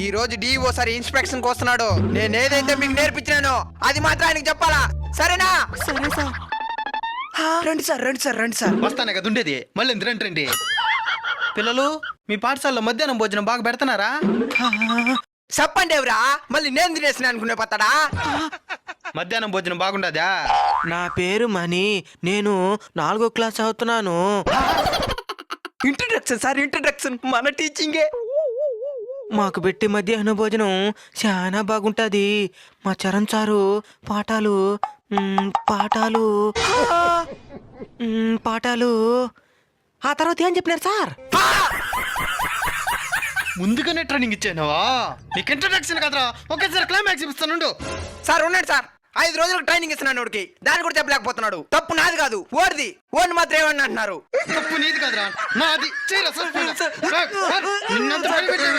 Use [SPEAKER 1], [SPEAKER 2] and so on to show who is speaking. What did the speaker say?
[SPEAKER 1] ఈ రోజు DO sir inspection కి వస్తున్నాడు. నేను ఏదైతే మీకు నేర్పించానో అది మాత్రం ఆయనకి చెప్పాలా, సరేనా?
[SPEAKER 2] సరే సార్.
[SPEAKER 1] రండి సార్, రండి సార్, రండి సార్.
[SPEAKER 3] వస్తానే కదా ఉండేది, మళ్ళీ రండి రండి. పిల్లలు, మీ పాఠశాలలో మధ్యాహ్నం భోజనం బాగా పెడతానారా?
[SPEAKER 1] చెప్పండి ఎవరా, మళ్ళీ నేను తినేసిన అనుకునే పత్తాడా?
[SPEAKER 3] మధ్యాహ్నం భోజనం బాగుండదా?
[SPEAKER 2] నా పేరు మణి, నేను 4వ క్లాస్ చదువుతున్నాను.
[SPEAKER 1] ఇంట్రడక్షన్ సార్, ఇంట్రడక్షన్ మన టీచింగే.
[SPEAKER 2] మాకు పెట్టి మధ్యాహ్న భోజనం చాలా బాగుంటది. మా చరణ్ సారు పాఠాలు పాఠాలు పాఠాలు ఆ తర్వాత ఏం చెప్పినారు సార్?
[SPEAKER 3] ముందుగానే ట్రైనింగ్ ఇచ్చానవా? నీకు ఇంట్రడక్షన్ కదరా, ఒకేసారి క్లైమాక్స్ ఇస్తానుండు.
[SPEAKER 1] సార్ ఉన్నాడు సార్, 5 రోజులకు ట్రైనింగ్ ఇస్తున్నాను వాడికి, దాన్ని కూడా చెప్పలేకపోతున్నాడు. తప్పు నాది కాదు, ఓడిది. ఓడిని మాత్రం ఏమన్నా అంటున్నారు?
[SPEAKER 3] తప్పు నీది కదరా, నాది. చేయరా సార్, నిన్నంత భయపెట్టాను.